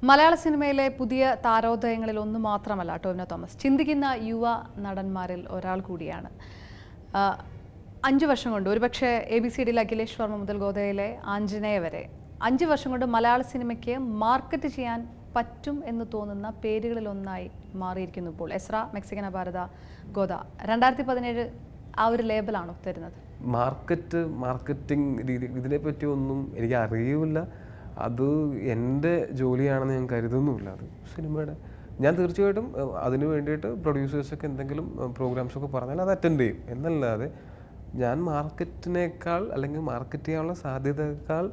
മലയാള സിനിമയിലെ പുതിയ താരോദയങ്ങളിൽ ഒന്ന് മാത്രമല്ല ടൊവിനോ തോമസ്. ചിന്തിക്കുന്ന യുവ നടന്മാരിൽ ഒരാൾ കൂടിയാണ്. 5 വർഷം കൊണ്ട്, ഒരുപക്ഷെ ABCD അഖിലേഷ് വർമ്മ മുതൽ ഗോദയിലെ ആഞ്ജനേയ വരെ 5 വർഷം കൊണ്ട് മലയാള സിനിമയ്ക്ക് മാർക്കറ്റ് ചെയ്യാൻ പറ്റും എന്ന് തോന്നുന്ന പേരുകളിലൊന്നായി മാറിയിരിക്കുന്നു ഇപ്പോൾ. എസ്ര, മെക്സിക്കൻ അപാരത, ഗോദ. 2017 ആ ഒരു ലേബലാണോ തരുന്നത്? മാർക്കറ്റിംഗ് രീതി ഇതിനെപ്പറ്റി ഒന്നും എനിക്ക് അറിയില്ല. അത് എൻ്റെ ജോലിയാണെന്ന് ഞാൻ കരുതുന്നുമില്ല. അത് സിനിമയുടെ ഞാൻ തീർച്ചയായിട്ടും അതിന് വേണ്ടിയിട്ട് പ്രൊഡ്യൂസേഴ്സൊക്കെ എന്തെങ്കിലും പ്രോഗ്രാംസൊക്കെ പറഞ്ഞാൽ അത് അറ്റൻഡ് ചെയ്യും എന്നല്ലാതെ ഞാൻ മാർക്കറ്റിനേക്കാൾ അല്ലെങ്കിൽ മാർക്കറ്റ് ചെയ്യാനുള്ള സാധ്യതയേക്കാൾ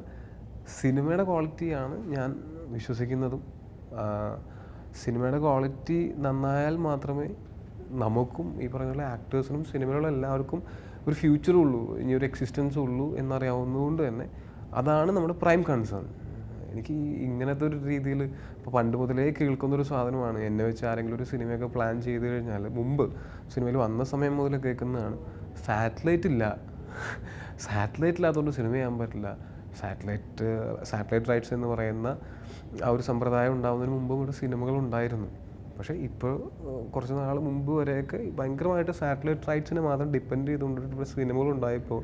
സിനിമയുടെ ക്വാളിറ്റിയാണ് ഞാൻ വിശ്വസിക്കുന്നതും. സിനിമയുടെ ക്വാളിറ്റി നന്നായാൽ മാത്രമേ നമുക്കും ഈ പറഞ്ഞ പോലെ ആക്ടേഴ്സിനും സിനിമയിലുള്ള എല്ലാവർക്കും ഒരു ഫ്യൂച്ചറുള്ളൂ, ഇനി ഒരു എക്സിസ്റ്റൻസ് ഉള്ളൂ എന്നറിയാവുന്നതുകൊണ്ട് തന്നെ അതാണ് നമ്മുടെ പ്രൈം കൺസേൺ. എനിക്ക് ഇങ്ങനത്തെ ഒരു രീതിയിൽ ഇപ്പോൾ പണ്ട് മുതലേ കേൾക്കുന്നൊരു സാധനമാണ്. എന്നെ വെച്ച് ആരെങ്കിലും ഒരു സിനിമയൊക്കെ പ്ലാൻ ചെയ്ത് കഴിഞ്ഞാൽ മുമ്പ് സിനിമയിൽ വന്ന സമയം മുതൽ കേൾക്കുന്നതാണ്, സാറ്റലൈറ്റില്ലാത്തതുകൊണ്ട് സിനിമ ചെയ്യാൻ പറ്റില്ല. സാറ്റലൈറ്റ് റൈറ്റ്സ് എന്ന് പറയുന്ന ആ ഒരു സമ്പ്രദായം ഉണ്ടാകുന്നതിന് മുമ്പ് ഇവിടെ സിനിമകളുണ്ടായിരുന്നു. പക്ഷേ ഇപ്പോൾ കുറച്ച് നാൾ മുമ്പ് വരെയൊക്കെ ഭയങ്കരമായിട്ട് സാറ്റലൈറ്റ് റൈറ്റ്സിനെ മാത്രം ഡിപ്പെൻഡ് ചെയ്തുകൊണ്ടിട്ട് ഇവിടെ സിനിമകളുണ്ടായപ്പോൾ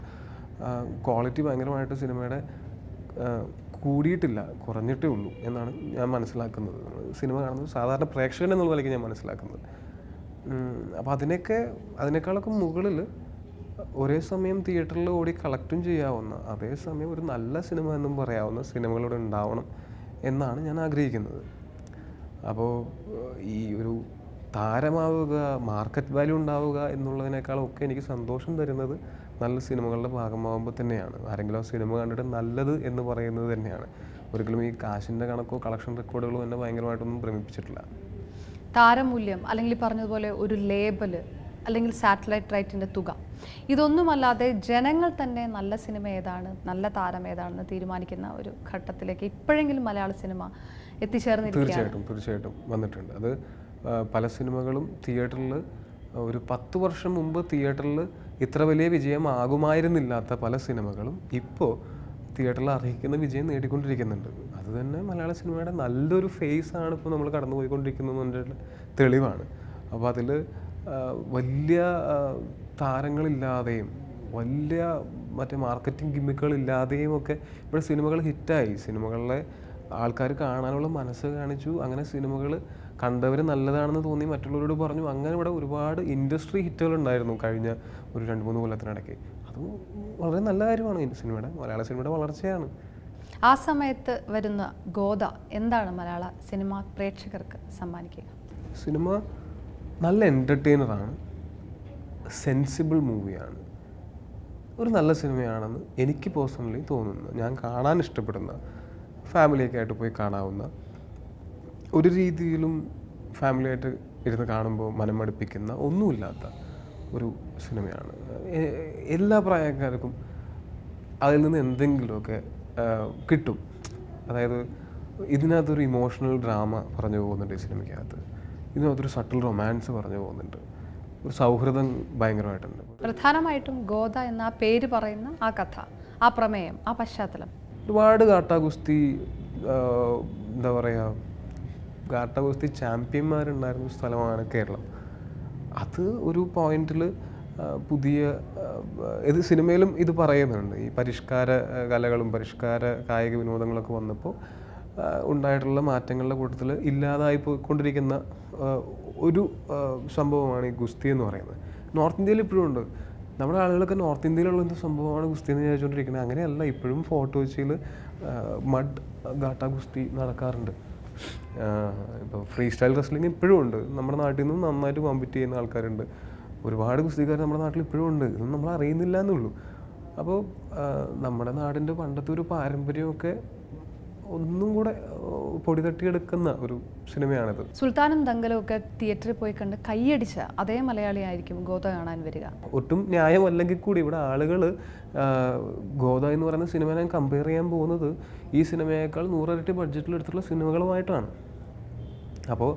ക്വാളിറ്റി ഭയങ്കരമായിട്ട് സിനിമയുടെ കൂടിയിട്ടില്ല, കുറഞ്ഞിട്ടേ ഉള്ളൂ എന്നാണ് ഞാൻ മനസ്സിലാക്കുന്നത്. സിനിമ കാണുന്നത് സാധാരണ പ്രേക്ഷകൻ എന്നുള്ള നിലയ്ക്ക് ഞാൻ മനസ്സിലാക്കുന്നത്. അപ്പോൾ അതിനേക്കാളൊക്കെ മുകളിൽ ഒരേ സമയം തിയേറ്ററിൽ ഓടി കളക്റ്റും ചെയ്യാവുന്ന, അതേസമയം ഒരു നല്ല സിനിമ എന്നും പറയാവുന്ന സിനിമകളിവിടെ ഉണ്ടാവണം എന്നാണ് ഞാൻ ആഗ്രഹിക്കുന്നത്. അപ്പോൾ ഈ ഒരു താരമാവുക, മാർക്കറ്റ് വാല്യൂ ഉണ്ടാവുക എന്നുള്ളതിനേക്കാളൊക്കെ എനിക്ക് സന്തോഷം തരുന്നത് നല്ല സിനിമകളുടെ ഭാഗമാകുമ്പോൾ തന്നെയാണ്. ആരെങ്കിലും ആ സിനിമ കണ്ടിട്ട് നല്ലത് എന്ന് പറയുന്നത് തന്നെയാണ്. ഒരിക്കലും ഈ കാശിൻ്റെ കണക്കോ കളക്ഷൻ റെക്കോർഡുകളോ എന്നെ ഭയങ്കരമായിട്ടൊന്നും ഭ്രമിപ്പിച്ചിട്ടില്ല. താരമൂല്യം അല്ലെങ്കിൽ പറഞ്ഞതുപോലെ ഒരു ലേബല് അല്ലെങ്കിൽ സാറ്റലൈറ്റ് റൈറ്റിൻ്റെ തുക, ഇതൊന്നുമല്ലാതെ ജനങ്ങൾ തന്നെ നല്ല സിനിമ ഏതാണ്, നല്ല താരം ഏതാണെന്ന് തീരുമാനിക്കുന്ന ഒരു ഘട്ടത്തിലേക്ക് ഇപ്പോഴെങ്കിലും മലയാള സിനിമ എത്തിച്ചേർന്നിരിക്കുകയാണ്. തീർച്ചയായിട്ടും വന്നിട്ടുണ്ട്. അത് പല സിനിമകളും തിയേറ്ററിൽ ഒരു 10 വർഷം മുമ്പ് തിയേറ്ററിൽ ഇത്ര വലിയ വിജയമാകുമായിരുന്നില്ലാത്ത പല സിനിമകളും ഇപ്പോൾ തിയേറ്ററിൽ അർഹിക്കുന്ന വിജയം നേടിക്കൊണ്ടിരിക്കുന്നുണ്ട്. അത് തന്നെ മലയാള സിനിമയുടെ നല്ലൊരു ഫേസാണ് ഇപ്പോൾ നമ്മൾ കടന്നു പോയിക്കൊണ്ടിരിക്കുന്നതിൻ്റെ തെളിവാണ്. അപ്പോൾ അതിൽ വലിയ താരങ്ങളില്ലാതെയും വലിയ മറ്റേ മാർക്കറ്റിംഗ് ഗിമ്മിക്കുകളില്ലാതെയും ഒക്കെ ഇവിടെ സിനിമകൾ ഹിറ്റായി. സിനിമകളിലെ ആൾക്കാർ കാണാനുള്ള മനസ്സ് കാണിച്ചു. അങ്ങനെ സിനിമകൾ കണ്ടവർ നല്ലതാണെന്ന് തോന്നി മറ്റുള്ളവരോട് പറഞ്ഞു. അങ്ങനെ ഇവിടെ ഒരുപാട് ഇൻഡസ്ട്രി ഹിറ്റുകൾ ഉണ്ടായിരുന്നു കഴിഞ്ഞ ഒരു 2-3 കൊല്ലത്തിനിടയ്ക്ക്. അത് വളരെ നല്ല കാര്യമാണ്. മലയാള സിനിമയുടെ വളർച്ചയാണ്. ആ സമയത്ത് വരുന്ന ഗോദ എന്താണ് മലയാള സിനിമ പ്രേക്ഷകർക്ക് സമ്മാനിക്കുക? സിനിമ നല്ല എൻ്റർടൈനറാണ്, സെൻസിബിൾ മൂവിയാണ്, ഒരു നല്ല സിനിമയാണെന്ന് എനിക്ക് പേഴ്സണലി തോന്നുന്നു. ഞാൻ കാണാൻ ഇഷ്ടപ്പെടുന്ന, ഫാമിലിയൊക്കെ ആയിട്ട് പോയി കാണാവുന്ന, ഒരു രീതിയിലും ഫാമിലിയായിട്ട് ഇരുന്ന് കാണുമ്പോൾ മനം മടുപ്പിക്കുന്ന ഒന്നുമില്ലാത്ത ഒരു സിനിമയാണ്. എല്ലാ പ്രായക്കാർക്കും അതിൽ നിന്ന് എന്തെങ്കിലുമൊക്കെ കിട്ടും. അതായത് ഇതിനകത്തൊരു ഇമോഷണൽ ഡ്രാമ പറഞ്ഞു പോകുന്നുണ്ട് ഈ സിനിമയ്ക്കകത്ത്, ഇതിനകത്തൊരു സട്ടിൽ റൊമാൻസ് പറഞ്ഞു പോകുന്നുണ്ട്, ഒരു സൗഹൃദം ഭയങ്കരമായിട്ടുണ്ട്. പ്രധാനമായിട്ടും ഗോദ എന്ന ആ പേര് പറയുന്ന ആ കഥ, ആ പ്രമേയം, ആ പശ്ചാത്തലം, ഒരുപാട് ഗാട്ടാഗുസ്തി, എന്താ പറയുക, ഗാട്ടാഗുസ്തി ചാമ്പ്യന്മാരുണ്ടായിരുന്ന സ്ഥലമാണ് കേരളം. അത് ഒരു പോയിന്റിൽ പുതിയ ഇത് സിനിമയിലും ഇത് പറയുന്നുണ്ട്. ഈ പരിഷ്കാര കലകളും പരിഷ്കാര കായിക വിനോദങ്ങളൊക്കെ വന്നപ്പോൾ ഉണ്ടായിട്ടുള്ള മാറ്റങ്ങളുടെ കൂട്ടത്തിൽ ഇല്ലാതായി പോയിക്കൊണ്ടിരിക്കുന്ന ഒരു സംഭവമാണ് ഈ ഗുസ്തി എന്ന് പറയുന്നത്. നോർത്ത് ഇന്ത്യയിൽ ഇപ്പോഴും ഉണ്ട്. നമ്മുടെ ആളുകളൊക്കെ നോർത്ത് ഇന്ത്യയിലുള്ള എന്ത് സംഭവമാണ് ഗുസ്തി എന്ന് ചോദിച്ചുകൊണ്ടിരിക്കുന്നത്. അങ്ങനെയല്ല, ഇപ്പോഴും ഫോർട്ട് കൊച്ചിയിൽ മഡ് ഗാട്ടാ ഗുസ്തി നടക്കാറുണ്ട്. ഇപ്പോൾ ഫ്രീ സ്റ്റൈൽ റെസ്ലിംഗ് ഇപ്പോഴും ഉണ്ട്. നമ്മുടെ നാട്ടിൽ നിന്നും നന്നായിട്ട് കോമ്പീറ്റ് ചെയ്യുന്ന ആൾക്കാരുണ്ട്. ഒരുപാട് ഗുസ്തിക്കാർ നമ്മുടെ നാട്ടിൽ ഇപ്പോഴും ഉണ്ട്. ഇതൊന്നും നമ്മൾ അറിയുന്നില്ല എന്നുള്ളൂ. അപ്പോൾ നമ്മുടെ നാടിൻ്റെ പണ്ടത്തെ ഒരു പാരമ്പര്യമൊക്കെ ഒന്നും കൂടെ പൊടി തട്ടിയെടുക്കുന്ന ഒരു സിനിമയാണിത്. സുൽത്താനും ദംഗലും ഒക്കെ തിയേറ്ററിൽ പോയി കണ്ട് കൈയടിച്ച അതേ മലയാളിയായിരിക്കും ഗോദ കാണാൻ വരിക. ഒട്ടും ന്യായമല്ലെങ്കിൽ കൂടി ഇവിടെ ആളുകൾ ഗോദ എന്ന് പറയുന്ന സിനിമ ഞാൻ കമ്പയർ ചെയ്യാൻ പോകുന്നത് ഈ സിനിമയേക്കാൾ 100 ഇരട്ടി ബഡ്ജറ്റിൽ എടുത്തിട്ടുള്ള സിനിമകളുമായിട്ടാണ്. അപ്പോൾ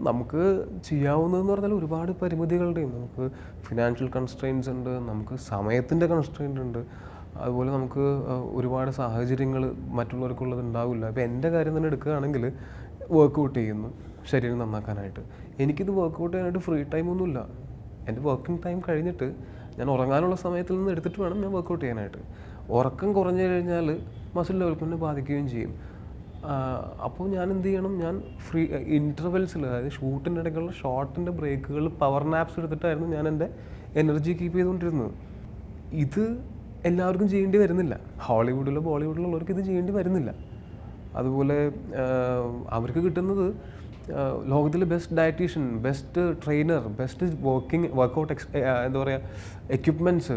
നമുക്ക് ചെയ്യാവുന്നതെന്ന് പറഞ്ഞാൽ ഒരുപാട് പരിമിതികളുടെയും, നമുക്ക് ഫിനാൻഷ്യൽ കൺസ്ട്രെയിൻസ് ഉണ്ട്, നമുക്ക് സമയത്തിൻ്റെ കൺസ്ട്രെയിൻ്റ് ഉണ്ട്. അതുപോലെ നമുക്ക് ഒരുപാട് സാഹചര്യങ്ങൾ മറ്റുള്ളവർക്കുള്ളത് ഉണ്ടാവില്ല. ഇപ്പോൾ എൻ്റെ കാര്യം തന്നെ എടുക്കുകയാണെങ്കിൽ വർക്കൗട്ട് ചെയ്യുന്നു ശരീരം നന്നാക്കാനായിട്ട്. എനിക്കിത് വർക്കൗട്ട് ചെയ്യാനായിട്ട് ഫ്രീ ടൈമൊന്നുമില്ല. എൻ്റെ വർക്കിംഗ് ടൈം കഴിഞ്ഞിട്ട് ഞാൻ ഉറങ്ങാനുള്ള സമയത്തിൽ നിന്ന് എടുത്തിട്ട് വേണം ഞാൻ വർക്കൗട്ട് ചെയ്യാനായിട്ട്. ഉറക്കം കുറഞ്ഞു കഴിഞ്ഞാൽ മസിൽ ഡെവലപ്മെൻറ്റിനെ ബാധിക്കുകയും ചെയ്യും. അപ്പോൾ ഞാൻ എന്ത് ചെയ്യണം, ഞാൻ ഫ്രീ ഇൻ്റർവെൽസിൽ, അതായത് ഷൂട്ടിൻ്റെ ഇടയ്ക്കുള്ള ഷോർട്ടിൻ്റെ ബ്രേക്കുകൾ പവർ നാപ്സ് എടുത്തിട്ടായിരുന്നു ഞാൻ എൻ്റെ എനർജി കീപ്പ് ചെയ്തുകൊണ്ടിരുന്നത്. ഇത് എല്ലാവർക്കും ചെയ്യേണ്ടി വരുന്നില്ല. ഹോളിവുഡിലോ ബോളിവുഡിലോ ഉള്ളവർക്ക് ഇത് ചെയ്യേണ്ടി വരുന്നില്ല. അതുപോലെ അവർക്ക് കിട്ടുന്നത് ലോകത്തിലെ best dietitian, best trainer, best workout എന്താ പറയുക എക്യുപ്മെൻറ്റ്സ്,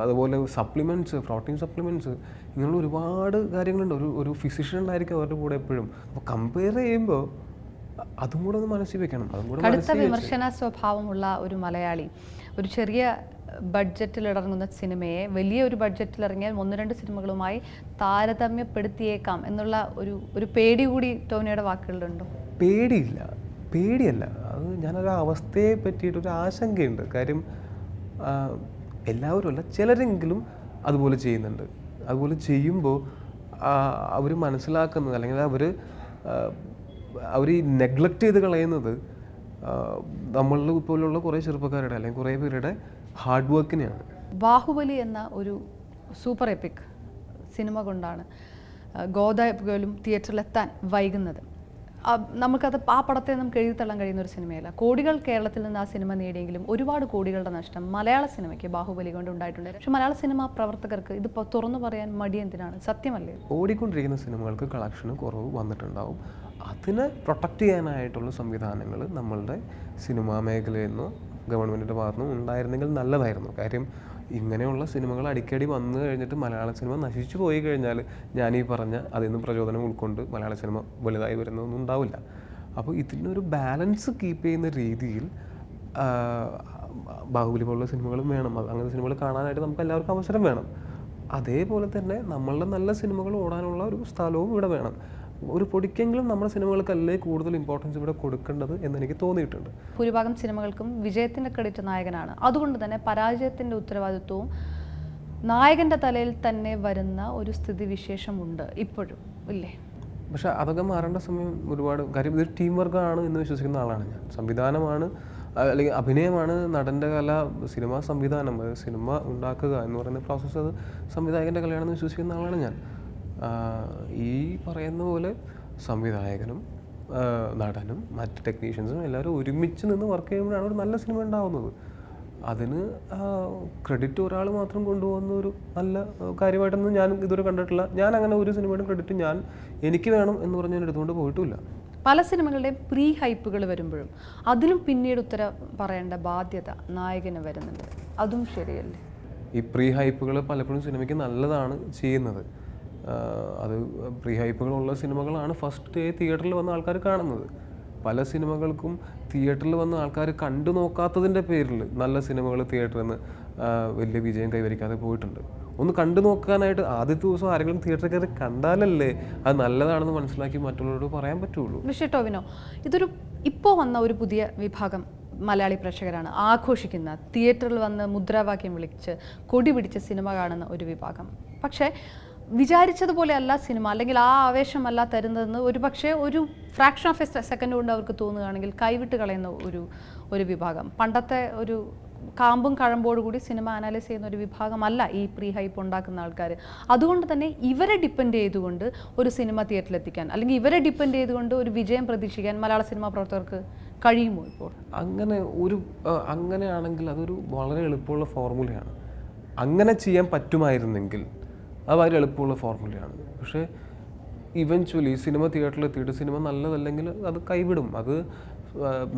അതുപോലെ സപ്ലിമെൻറ്റ്സ്, പ്രോട്ടീൻ സപ്ലിമെൻറ്റ്സ്, ഇങ്ങനെയുള്ള ഒരുപാട് കാര്യങ്ങളുണ്ട്. ഒരു ഫിസിഷ്യൻ ഉണ്ടായിരിക്കും അവരുടെ കൂടെ എപ്പോഴും. അപ്പോൾ കമ്പയർ ചെയ്യുമ്പോൾ അതും കൂടെ ഒന്ന് മനസ്സിൽ വെക്കണം. അതും കൂടെ കടുത്ത വിമർശന സ്വഭാവമുള്ള ഒരു മലയാളി ഒരു ചെറിയ ബഡ്ജറ്റിൽ ഇറങ്ങുന്ന സിനിമയെ വലിയ ഒരു ബഡ്ജറ്റിൽ ഇറങ്ങിയാൽ 1-2 സിനിമകളുമായി താരതമ്യപ്പെടുത്തിയേക്കാം എന്നുള്ള ഒരു പേടി കൂടി ടോവിനോയുടെ വാക്കുകളിലുണ്ടോ? പേടിയല്ല, അത് ഞാനൊരു അവസ്ഥയെ പറ്റിയിട്ടൊരു ആശങ്കയുണ്ട്. കാര്യം എല്ലാവരും അല്ല, ചിലരെങ്കിലും അതുപോലെ ചെയ്യുന്നുണ്ട്. അതുപോലെ ചെയ്യുമ്പോൾ അവർ മനസ്സിലാക്കുന്നത്, അല്ലെങ്കിൽ അവർ ഈ നെഗ്ലക്റ്റ് ചെയ്ത് കളയുന്നത് നമ്മളുടെ പോലുള്ള കുറേ ചെറുപ്പക്കാരുടെ അല്ലെങ്കിൽ കുറേ പേരുടെ ഹാർഡ് വർക്കിനെയാണ്. ബാഹുബലി എന്ന ഒരു സൂപ്പർ എപ്പിക് സിനിമ കൊണ്ടാണ് ഗോദ പോലും തിയേറ്ററിലെത്താൻ വൈകുന്നത്. നമുക്കത് ആ പടത്തെ നമുക്ക് എഴുതിത്തള്ളാൻ കഴിയുന്ന ഒരു സിനിമയല്ല. കോടികൾ കേരളത്തിൽ നിന്ന് ആ സിനിമ നേടിയെങ്കിലും ഒരുപാട് കോടികളുടെ നഷ്ടം മലയാള സിനിമയ്ക്ക് ബാഹുബലി കൊണ്ട് ഉണ്ടായിട്ടുണ്ട്. പക്ഷെ മലയാള സിനിമ പ്രവർത്തകർക്ക് ഇതിപ്പോൾ തുറന്നു പറയാൻ മടി എന്തിനാണ്? സത്യമല്ലേ? ഓടിക്കൊണ്ടിരിക്കുന്ന സിനിമകൾക്ക് കളക്ഷന് കുറവ് വന്നിട്ടുണ്ടാവും. അതിനെ പ്രൊട്ടക്റ്റ് ചെയ്യാനായിട്ടുള്ള സംവിധാനങ്ങൾ നമ്മളുടെ സിനിമാ മേഖലയിൽ നിന്നോ ഗവൺമെൻറ്റിൻ്റെ ഭാഗത്തു നിന്നും ഉണ്ടായിരുന്നെങ്കിൽ നല്ലതായിരുന്നു. കാര്യം ഇങ്ങനെയുള്ള സിനിമകൾ അടിക്കടി വന്നു കഴിഞ്ഞിട്ട് മലയാള സിനിമ നശിച്ചു പോയി കഴിഞ്ഞാൽ ഞാനീ പറഞ്ഞ അതിൽ നിന്ന് പ്രചോദനം ഉൾക്കൊണ്ട് മലയാള സിനിമ വലുതായി വരുന്നതൊന്നും ഉണ്ടാവില്ല. അപ്പോൾ ഇതിനൊരു ബാലൻസ് കീപ്പ് ചെയ്യുന്ന രീതിയിൽ ബാഹുബലി പോലുള്ള സിനിമകളും വേണം. അങ്ങനത്തെ സിനിമകൾ കാണാനായിട്ട് നമുക്ക് എല്ലാവർക്കും അവസരം വേണം. അതേപോലെ തന്നെ നമ്മളുടെ നല്ല സിനിമകൾ ഓടാനുള്ള ഒരു സ്ഥലവും ഇവിടെ വേണം. ഒരു പൊടിക്കെങ്കിലും നമ്മുടെ സിനിമകൾക്കല്ലേ കൂടുതൽ ഇമ്പോർട്ടൻസ് ഇവിടെ കൊടുക്കേണ്ടത് എന്നെനിക്ക് തോന്നിയിട്ടുണ്ട്. ഭൂരിഭാഗം സിനിമകൾക്കും വിജയത്തിൻ്റെ ക്രെഡിറ്റ് നായകനാണ്. അതുകൊണ്ട് തന്നെ പരാജയത്തിൻ്റെ ഉത്തരവാദിത്വവും നായകൻ്റെ തലയിൽ തന്നെ വരുന്ന ഒരു സ്ഥിതിവിശേഷമുണ്ട് ഇപ്പോഴും, ഇല്ലേ? പക്ഷെ അതൊക്കെ മാറേണ്ട സമയം ഒരുപാട്. കാര്യം ഇതൊരു ടീം വർക്കാണ് എന്ന് വിശ്വസിക്കുന്ന ആളാണ് ഞാൻ. സംവിധാനമാണ് അല്ലെങ്കിൽ അഭിനയമാണ് നടൻ്റെ കല, സിനിമ സംവിധാനം, സിനിമ ഉണ്ടാക്കുക എന്ന് പറയുന്ന പ്രോസസ്സ് അത് സംവിധായകൻ്റെ കലയാണെന്ന് വിശ്വസിക്കുന്ന ആളാണ് ഞാൻ. ഈ പറയുന്ന പോലെ സംവിധായകനും നടനും മറ്റ് ടെക്നീഷ്യൻസും എല്ലാവരും ഒരുമിച്ച് നിന്ന് വർക്ക് ചെയ്യുമ്പോഴാണ് ഒരു നല്ല സിനിമ ഉണ്ടാവുന്നത്. അതിന് ക്രെഡിറ്റ് ഒരാൾ മാത്രം കൊണ്ടുപോകുന്ന ഒരു നല്ല കാര്യമായിട്ടൊന്നും ഞാൻ ഇതുവരെ കണ്ടിട്ടില്ല. ഞാൻ അങ്ങനെ ഒരു സിനിമയുടെ ക്രെഡിറ്റ് എനിക്ക് വേണം എന്ന് പറഞ്ഞ് ഞാൻ എടുത്തുകൊണ്ട് പോയിട്ടുമില്ല. പല സിനിമകളുടെയും പ്രീ ഹൈപ്പുകൾ വരുമ്പോഴും അതിനും പിന്നീട് ഉത്തരം പറയേണ്ട ബാധ്യത നായകന് വരുന്നുണ്ട്. അതും ശരിയല്ലേ? ഈ പ്രീ ഹൈപ്പുകൾ പലപ്പോഴും സിനിമയ്ക്ക് നല്ലതാണ് ചെയ്യുന്നത്. അത് പ്രീ ഹൈപ്പുകളുള്ള സിനിമകളാണ് ഫസ്റ്റ് ഡേ തിയേറ്ററിൽ വന്ന ആൾക്കാർ കാണുന്നത്. പല സിനിമകൾക്കും തിയേറ്ററിൽ വന്ന ആൾക്കാർ കണ്ടു നോക്കാത്തതിൻ്റെ പേരിൽ നല്ല സിനിമകൾ തിയേറ്ററിൽ നിന്ന് വലിയ വിജയം കൈവരിക്കാതെ പോയിട്ടുണ്ട്. ഒന്ന് കണ്ടു നോക്കാനായിട്ട് ആദ്യത്തെ ദിവസം ആരെങ്കിലും തിയേറ്ററിൽ കയറി കണ്ടാലല്ലേ അത് നല്ലതാണെന്ന് മനസ്സിലാക്കി മറ്റുള്ളവരോട് പറയാൻ പറ്റുള്ളൂ. പക്ഷേ ടോവിനോ, ഇതൊരു ഇപ്പോൾ വന്ന ഒരു പുതിയ വിഭാഗം മലയാളി പ്രേക്ഷകരാണ് ആഘോഷിക്കുന്ന, തിയേറ്ററിൽ വന്ന് മുദ്രാവാക്യം വിളിച്ച് കൊടി പിടിച്ച് സിനിമ കാണുന്ന ഒരു വിഭാഗം. പക്ഷേ വിചാരിച്ചതുപോലെ അല്ല സിനിമ, അല്ലെങ്കിൽ ആ ആവേശമല്ല തരുന്നതെന്ന് ഒരു ഫ്രാക്ഷൻ ഓഫ് എ സെക്കൻഡ് കൊണ്ട് അവർക്ക് തോന്നുകയാണെങ്കിൽ കൈവിട്ട് കളയുന്ന ഒരു വിഭാഗം. പണ്ടത്തെ ഒരു കാമ്പും കഴമ്പോടുകൂടി സിനിമ അനലൈസ് ചെയ്യുന്ന ഒരു വിഭാഗമല്ല ഈ പ്രീ ഹൈപ്പ് ഉണ്ടാക്കുന്ന ആൾക്കാർ. അതുകൊണ്ട് തന്നെ ഇവരെ ഡിപ്പെൻഡ് ചെയ്തുകൊണ്ട് ഒരു സിനിമ തിയേറ്ററിലെത്തിക്കാൻ, അല്ലെങ്കിൽ ഇവരെ ഡിപ്പെൻഡ് ചെയ്തുകൊണ്ട് ഒരു വിജയം പ്രതീക്ഷിക്കാൻ മലയാള സിനിമാ പ്രവർത്തകർക്ക് കഴിയുമോ ഇപ്പോൾ? അങ്ങനെയാണെങ്കിൽ അതൊരു വളരെ എളുപ്പമുള്ള ഫോർമുലയാണ്. അങ്ങനെ ചെയ്യാൻ പറ്റുമായിരുന്നെങ്കിൽ അത് വളരെ എളുപ്പമുള്ള ഫോർമുലയാണ്. പക്ഷേ ഇവൻച്വലി സിനിമ തിയേറ്ററിലെത്തിയിട്ട് സിനിമ നല്ലതല്ലെങ്കിൽ അത് കൈവിടും. അത്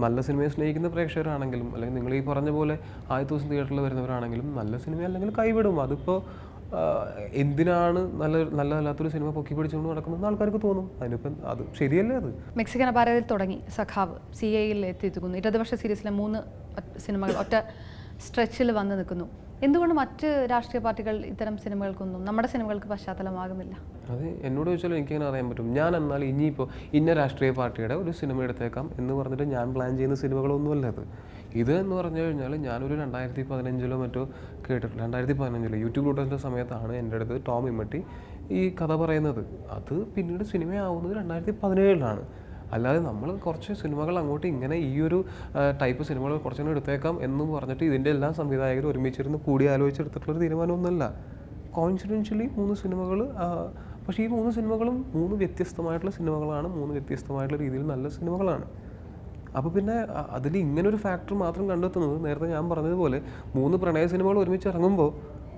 നല്ല സിനിമയെ സ്നേഹിക്കുന്ന പ്രേക്ഷകരാണെങ്കിലും, അല്ലെങ്കിൽ നിങ്ങൾ ഈ പറഞ്ഞ പോലെ ആദ്യത്തെ ദിവസം തിയേറ്ററിൽ വരുന്നവരാണെങ്കിലും നല്ല സിനിമ അല്ലെങ്കിൽ കൈവിടും. അതിപ്പോൾ എന്തിനാണ് നല്ലതല്ലാത്തൊരു സിനിമ പൊക്കി പിടിച്ചുകൊണ്ട് നടക്കുന്നത് ആൾക്കാർക്ക് തോന്നും. അതിനിപ്പം അത് ശരിയല്ലേ? അത് മെക്സിക്കൻ അപാരതയിൽ തുടങ്ങി സഖാവ് CIAയിൽ എത്തിക്കുന്നു. ഇടതുപക്ഷ സീരീസിലെ 3 സിനിമകൾ ഒറ്റ സ്ട്രെച്ചിൽ വന്ന് നിൽക്കുന്നു. എന്തുകൊണ്ട് മറ്റ് രാഷ്ട്രീയ പാർട്ടികൾ ഇത്തരം സിനിമകൾക്കൊന്നും നമ്മുടെ സിനിമകൾക്ക് പശ്ചാത്തലമാകുന്നില്ല? അത് എന്നോട് ചോദിച്ചാൽ എനിക്കങ്ങനെ അറിയാൻ പറ്റും. ഞാൻ എന്നാൽ ഇനിയിപ്പോൾ ഇന്ന രാഷ്ട്രീയ പാർട്ടിയുടെ ഒരു സിനിമ എടുത്തേക്കാം എന്ന് പറഞ്ഞിട്ട് ഞാൻ പ്ലാൻ ചെയ്യുന്ന സിനിമകളൊന്നുമല്ല അത്. ഇത് എന്ന് പറഞ്ഞു കഴിഞ്ഞാൽ ഞാനൊരു 2015 മറ്റോ കേട്ടിട്ടില്ല, 2015 യൂട്യൂബ് ലോട്ടസിൻ്റെ സമയത്താണ് എൻ്റെ അടുത്ത് ടോം ഇമ്മട്ടി ഈ കഥ പറയുന്നത്. അത് പിന്നീട് സിനിമയാവുന്നത് 2017 അല്ലാതെ നമ്മൾ കുറച്ച് സിനിമകൾ അങ്ങോട്ട് ഇങ്ങനെ ഈ ഒരു ടൈപ്പ് സിനിമകൾ കുറച്ചുകൂടെ എടുത്തേക്കാം എന്നും പറഞ്ഞിട്ട് ഇതിൻ്റെ എല്ലാ സംവിധായകരും ഒരുമിച്ചിരുന്ന് കൂടി ആലോചിച്ചെടുത്തിട്ടുള്ളൊരു തീരുമാനമൊന്നുമല്ല. കോയിൻസിഡൻഷ്യലി 3 സിനിമകൾ, പക്ഷേ ഈ 3 സിനിമകളും 3 വ്യത്യസ്തമായിട്ടുള്ള സിനിമകളാണ്, 3 വ്യത്യസ്തമായിട്ടുള്ള രീതിയിൽ നല്ല സിനിമകളാണ്. അപ്പോൾ പിന്നെ അതിൽ ഇങ്ങനൊരു ഫാക്ടർ മാത്രം കണ്ടെത്തുന്നത്, നേരത്തെ ഞാൻ പറഞ്ഞതുപോലെ 3 പ്രണയ സിനിമകൾ ഒരുമിച്ച് ഇറങ്ങുമ്പോൾ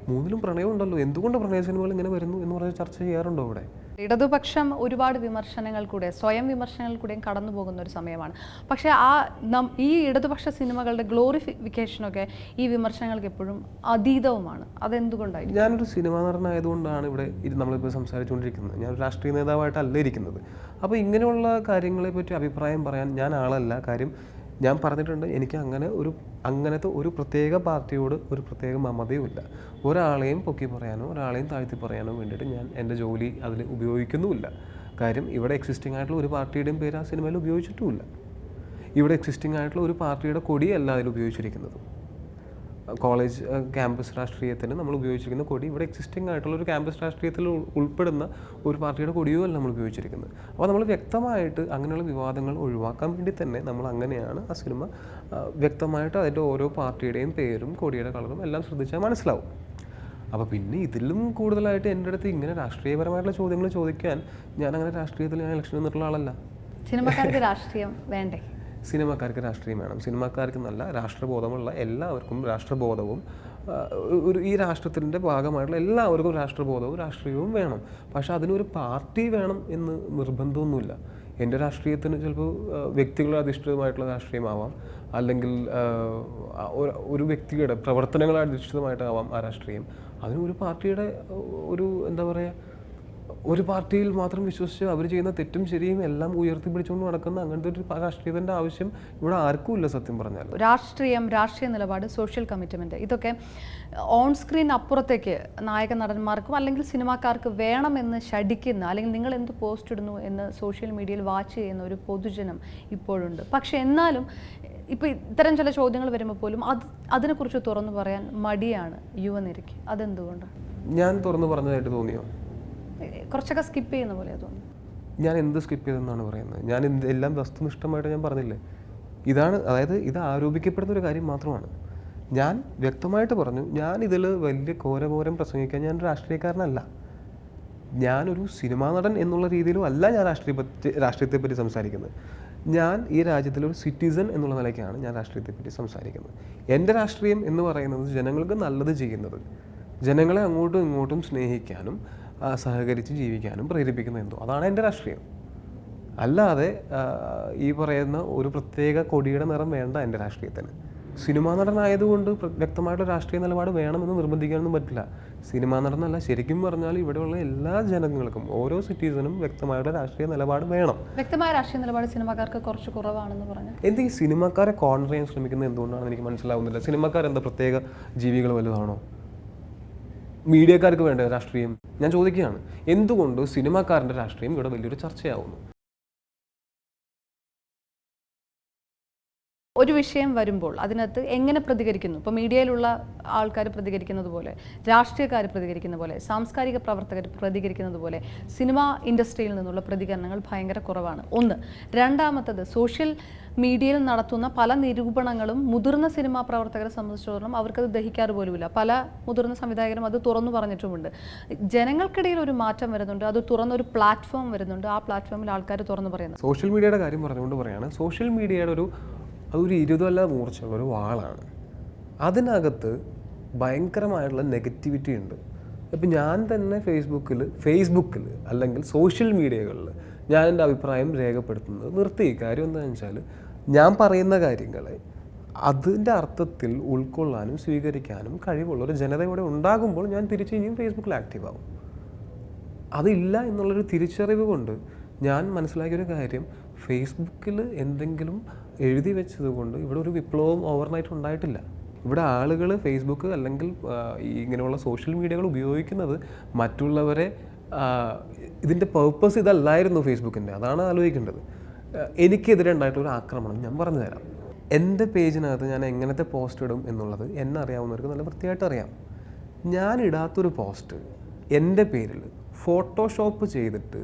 3ലും പ്രണയം ഉണ്ടല്ലോ, എന്തുകൊണ്ട് പ്രണയ സിനിമകൾ ഇങ്ങനെ വരുന്നു എന്ന് പറഞ്ഞ് ചർച്ച ചെയ്യാറുണ്ടോ ഇവിടെ? ഇടതുപക്ഷം ഒരുപാട് വിമർശനങ്ങൾ കൂടെ, സ്വയം വിമർശനങ്ങൾ കൂടെയും കടന്നു പോകുന്ന ഒരു സമയമാണ്. പക്ഷേ ഈ ഇടതുപക്ഷ സിനിമകളുടെ ഗ്ലോറിഫിക്കേഷനൊക്കെ ഈ വിമർശനങ്ങൾക്ക് എപ്പോഴും അതീതവുമാണ്. അതെന്തുകൊണ്ടായിരിക്കും? ഞാനൊരു സിനിമാ നടനായതുകൊണ്ടാണ് ഇവിടെ നമ്മളിപ്പോൾ സംസാരിച്ചുകൊണ്ടിരിക്കുന്നത്. ഞാനൊരു രാഷ്ട്രീയ നേതാവായിട്ടല്ല ഇരിക്കുന്നത്. അപ്പോൾ ഇങ്ങനെയുള്ള കാര്യങ്ങളെ പറ്റി അഭിപ്രായം പറയാൻ ഞാൻ ആളല്ല. കാര്യം ഞാൻ പറഞ്ഞിട്ടുണ്ട്, എനിക്ക് അങ്ങനത്തെ ഒരു പ്രത്യേക പാർട്ടിയോട് ഒരു പ്രത്യേക മമതയുമില്ല. ഒരാളെയും പൊക്കി പറയാനോ ഒരാളെയും താഴ്ത്തി പറയാനോ വേണ്ടിയിട്ട് ഞാൻ എൻ്റെ ജോലി അതിൽ ഉപയോഗിക്കുന്നുമില്ല. കാര്യം ഇവിടെ എക്സിസ്റ്റിംഗ് ആയിട്ടുള്ള ഒരു പാർട്ടിയുടെയും പേര് ആ സിനിമയിൽ ഉപയോഗിച്ചിട്ടുമില്ല. ഇവിടെ എക്സിസ്റ്റിംഗ് ആയിട്ടുള്ള ഒരു പാർട്ടിയുടെ കൊടിയല്ല അതിൽ ഉപയോഗിച്ചിരിക്കുന്നത്. കോളേജ് ക്യാമ്പസ് രാഷ്ട്രീയത്തിന് നമ്മൾ ഉപയോഗിച്ചിരിക്കുന്ന കൊടി ഇവിടെ എക്സിസ്റ്റിംഗ് ആയിട്ടുള്ള ഒരു ക്യാമ്പസ് രാഷ്ട്രീയത്തിൽ ഉൾപ്പെടുന്ന ഒരു പാർട്ടിയുടെ കൊടിയോ അല്ല നമ്മൾ ഉപയോഗിച്ചിരിക്കുന്നത്. അപ്പോൾ നമ്മൾ വ്യക്തമായിട്ട് അങ്ങനെയുള്ള വിവാദങ്ങൾ ഒഴിവാക്കാൻ വേണ്ടി തന്നെ നമ്മൾ അങ്ങനെയാണ് ആ സിനിമ വ്യക്തമായിട്ട് അതിൻ്റെ ഓരോ പാർട്ടിയുടെയും പേരും കൊടിയുടെ കളറും എല്ലാം ശ്രദ്ധിച്ചാൽ മനസ്സിലാവും. അപ്പോൾ പിന്നെ ഇതിലും കൂടുതലായിട്ട് എൻ്റെ അടുത്ത് ഇങ്ങനെ രാഷ്ട്രീയപരമായിട്ടുള്ള ചോദ്യങ്ങൾ ചോദിക്കാൻ ഞാൻ രാഷ്ട്രീയത്തിൽ ഞാൻ ഇലക്ഷൻ നിന്നിട്ടുള്ള ആളല്ല. സിനിമക്കാർക്ക് രാഷ്ട്രീയം വേണ്ടേ? സിനിമക്കാർക്ക് രാഷ്ട്രീയം വേണം. സിനിമക്കാർക്ക് നല്ല രാഷ്ട്രബോധമുള്ള എല്ലാവർക്കും രാഷ്ട്രബോധവും ഈ രാഷ്ട്രത്തിൻ്റെ ഭാഗമായിട്ടുള്ള എല്ലാവർക്കും രാഷ്ട്രബോധവും രാഷ്ട്രീയവും വേണം. പക്ഷെ അതിനൊരു പാർട്ടി വേണം എന്ന് നിർബന്ധമൊന്നുമില്ല. എൻ്റെ രാഷ്ട്രീയത്തിന് ചിലപ്പോൾ വ്യക്തികളെ അധിഷ്ഠിതമായിട്ടുള്ള രാഷ്ട്രീയമാവാം, അല്ലെങ്കിൽ ഒരു വ്യക്തിയുടെ പ്രവർത്തനങ്ങളെ അധിഷ്ഠിതമായിട്ടാവാം ആ രാഷ്ട്രീയം. അതിനൊരു പാർട്ടിയുടെ എന്താ പറയുക, ഒരു പാർട്ടിയിൽ മാത്രം വിശ്വസിച്ച് അവർ ചെയ്യുന്ന തെറ്റും ശരിയും എല്ലാം ഉയർത്തിപ്പിടിച്ചുകൊണ്ട് നടക്കുന്ന അങ്ങനത്തെ ഒരു രാഷ്ട്രീയത്തിൻ്റെ ആവശ്യം ഇവിടെ ആർക്കും ഇല്ല. സത്യം പറഞ്ഞാൽ രാഷ്ട്രീയ നിലപാട്, സോഷ്യൽ കമ്മിറ്റ്മെൻറ്റ്, ഇതൊക്കെ ഓൺ സ്ക്രീൻ അപ്പുറത്തേക്ക് നായക നടന്മാർക്കും അല്ലെങ്കിൽ സിനിമാക്കാർക്ക് വേണമെന്ന് ശഠിക്കുന്ന, അല്ലെങ്കിൽ നിങ്ങൾ എന്ത് പോസ്റ്റ് ഇടുന്നു എന്ന് സോഷ്യൽ മീഡിയയിൽ വാച്ച് ചെയ്യുന്ന ഒരു പൊതുജനം ഇപ്പോഴുണ്ട്. പക്ഷേ എന്നാലും ഇപ്പോൾ ഇത്തരം ചില ചോദ്യങ്ങൾ വരുമ്പോൾ പോലും അതിനെക്കുറിച്ച് തുറന്നു പറയാൻ മടിയാണ് യുവനിരയ്ക്ക്. അതെന്തുകൊണ്ട്? ഞാൻ തുറന്നു പറഞ്ഞതായിട്ട് തോന്നിയോ? കുറച്ചൊക്കെ സ്കിപ്പ് ചെയ്യുന്ന പോലെ തോന്നുന്നു. ഞാൻ എന്ത് സ്കിപ്പ് ചെയ്തെന്നാണ് പറയുന്നത്? ഞാൻ എല്ലാം വസ്തുനിഷ്ഠമായിട്ട് ഞാൻ പറഞ്ഞില്ലേ. അതായത് ഇത് ആരോപിക്കപ്പെടുന്ന ഒരു കാര്യം മാത്രമാണ്. ഞാൻ വ്യക്തമായിട്ട് പറഞ്ഞു, ഞാൻ ഇതിൽ വലിയ ഘോരഘോരം പ്രസംഗിക്കാൻ ഞാൻ രാഷ്ട്രീയക്കാരനല്ല. ഞാനൊരു സിനിമാ നടൻ എന്നുള്ള രീതിയിലും അല്ല ഞാൻ രാഷ്ട്രീയത്തെപ്പറ്റി സംസാരിക്കുന്നത്. ഞാൻ ഈ രാജ്യത്തിലൊരു സിറ്റിസൺ എന്നുള്ള നിലയ്ക്കാണ് ഞാൻ രാഷ്ട്രീയത്തെപ്പറ്റി സംസാരിക്കുന്നത്. എൻ്റെ രാഷ്ട്രീയം എന്ന് പറയുന്നത് ജനങ്ങൾക്ക് നല്ലത് ചെയ്യുന്നത്, ജനങ്ങളെ അങ്ങോട്ടും ഇങ്ങോട്ടും സ്നേഹിക്കാനും സഹകരിച്ച് ജീവിക്കാനും പ്രേരിപ്പിക്കുന്ന എന്തോ അതാണ് എൻ്റെ രാഷ്ട്രീയം. അല്ലാതെ ഈ പറയുന്ന ഒരു പ്രത്യേക കൊടിയുടെ നിറം വേണ്ട എൻ്റെ രാഷ്ട്രീയത്തിന്. സിനിമാ നടനായതുകൊണ്ട് വ്യക്തമായിട്ടുള്ള രാഷ്ട്രീയ നിലപാട് വേണമെന്ന് നിർബന്ധിക്കാനൊന്നും പറ്റില്ല. സിനിമാ നടനല്ല, ശരിക്കും പറഞ്ഞാൽ ഇവിടെയുള്ള എല്ലാ ജനങ്ങൾക്കും, ഓരോ സിറ്റിസനും വ്യക്തമായിട്ടുള്ള രാഷ്ട്രീയ നിലപാട് വേണം. വ്യക്തമായ രാഷ്ട്രീയ നിലപാട് സിനിമാക്കാർക്ക് കുറച്ച് കുറവാണെന്ന് പറഞ്ഞു. ഈ സിനിമാക്കാരെ കോർണർ ചെയ്യാൻ ശ്രമിക്കുന്നത് എന്തുകൊണ്ടാണെന്ന് എനിക്ക് മനസ്സിലാവുന്നില്ല. സിനിമാക്കാരെന്താ പ്രത്യേക ജീവികൾ വലുതാണോ? മീഡിയക്കാർക്ക് വേണ്ട രാഷ്ട്രീയം ഞാൻ ചോദിക്കുകയാണ്. എന്തുകൊണ്ട് സിനിമാക്കാരൻ്റെ രാഷ്ട്രീയം ഇവിടെ വലിയൊരു ചർച്ചയാവുന്നു? ഒരു വിഷയം വരുമ്പോൾ അതിനകത്ത് എങ്ങനെ പ്രതികരിക്കുന്നു, ഇപ്പോൾ മീഡിയയിലുള്ള ആൾക്കാർ പ്രതികരിക്കുന്നത് പോലെ, രാഷ്ട്രീയക്കാർ പ്രതികരിക്കുന്ന പോലെ, സാംസ്കാരിക പ്രവർത്തകർ പ്രതികരിക്കുന്നത് പോലെ സിനിമാ ഇൻഡസ്ട്രിയിൽ നിന്നുള്ള പ്രതികരണങ്ങൾ ഭയങ്കര കുറവാണ്. ഒന്ന്. രണ്ടാമത്തത്, സോഷ്യൽ മീഡിയയിൽ നടത്തുന്ന പല നിരൂപണങ്ങളും മുതിർന്ന സിനിമാ പ്രവർത്തകരെ സംബന്ധിച്ചിടത്തോളം അവർക്കത് ദഹിക്കാറ് പോലുമില്ല. പല മുതിർന്ന സംവിധായകരും അത് തുറന്നു പറഞ്ഞിട്ടുമുണ്ട്. ജനങ്ങൾക്കിടയിൽ ഒരു മാറ്റം വരുന്നുണ്ട്, അത് തുറന്നൊരു പ്ലാറ്റ്ഫോം വരുന്നുണ്ട്, ആ പ്ലാറ്റ്ഫോമിൽ ആൾക്കാർ തുറന്നു പറയുന്നത്. സോഷ്യൽ മീഡിയയുടെ കാര്യം പറഞ്ഞുകൊണ്ട് പറയാണ്, സോഷ്യൽ മീഡിയയുടെ അതൊരു 20 മൂർച്ചയുള്ള ഒരു വാളാണ്. അതിനകത്ത് ഭയങ്കരമായിട്ടുള്ള നെഗറ്റിവിറ്റി ഉണ്ട്. ഇപ്പം ഞാൻ തന്നെ ഫേസ്ബുക്കിൽ അല്ലെങ്കിൽ സോഷ്യൽ മീഡിയകളിൽ ഞാൻ എൻ്റെ അഭിപ്രായം രേഖപ്പെടുത്തുന്നത് നിർത്തി. കാര്യം എന്താണെന്ന് വെച്ചാൽ, ഞാൻ പറയുന്ന കാര്യങ്ങളെ അതിൻ്റെ അർത്ഥത്തിൽ ഉൾക്കൊള്ളാനും സ്വീകരിക്കാനും കഴിവുള്ള ഒരു ജനത ഇവിടെ ഉണ്ടാകുമ്പോൾ ഞാൻ തിരിച്ച് ഇനിയും ഫേസ്ബുക്കിൽ ആക്റ്റീവ് ആവും. അതില്ല എന്നുള്ളൊരു തിരിച്ചറിവ് കൊണ്ട് ഞാൻ മനസ്സിലാക്കിയൊരു കാര്യം, ഫേസ്ബുക്കിൽ എന്തെങ്കിലും എഴുതി വെച്ചത് കൊണ്ട് ഇവിടെ ഒരു വിപ്ലവം ഓവർനൈറ്റ് ഉണ്ടായിട്ടില്ല. ഇവിടെ ആളുകൾ ഫേസ്ബുക്ക് അല്ലെങ്കിൽ ഇങ്ങനെയുള്ള സോഷ്യൽ മീഡിയകൾ ഉപയോഗിക്കുന്നത് മറ്റുള്ളവരെ, ഇതിൻ്റെ പർപ്പസ് ഇതല്ലായിരുന്നു ഫേസ്ബുക്കിൻ്റെ. അതാണ് ആലോചിക്കേണ്ടത്. എനിക്കെതിരെ ഉണ്ടായിട്ടൊരു ആക്രമണം ഞാൻ പറഞ്ഞു തരാം. എൻ്റെ പേജിനകത്ത് ഞാൻ എങ്ങനത്തെ പോസ്റ്റ് ഇടും എന്നുള്ളത് എന്നെ അറിയാവുന്നവർക്ക് നല്ല വൃത്തിയായിട്ട് അറിയാം. ഞാൻ ഇടാത്തൊരു പോസ്റ്റ് എൻ്റെ പേരിൽ ഫോട്ടോഷോപ്പ് ചെയ്തിട്ട്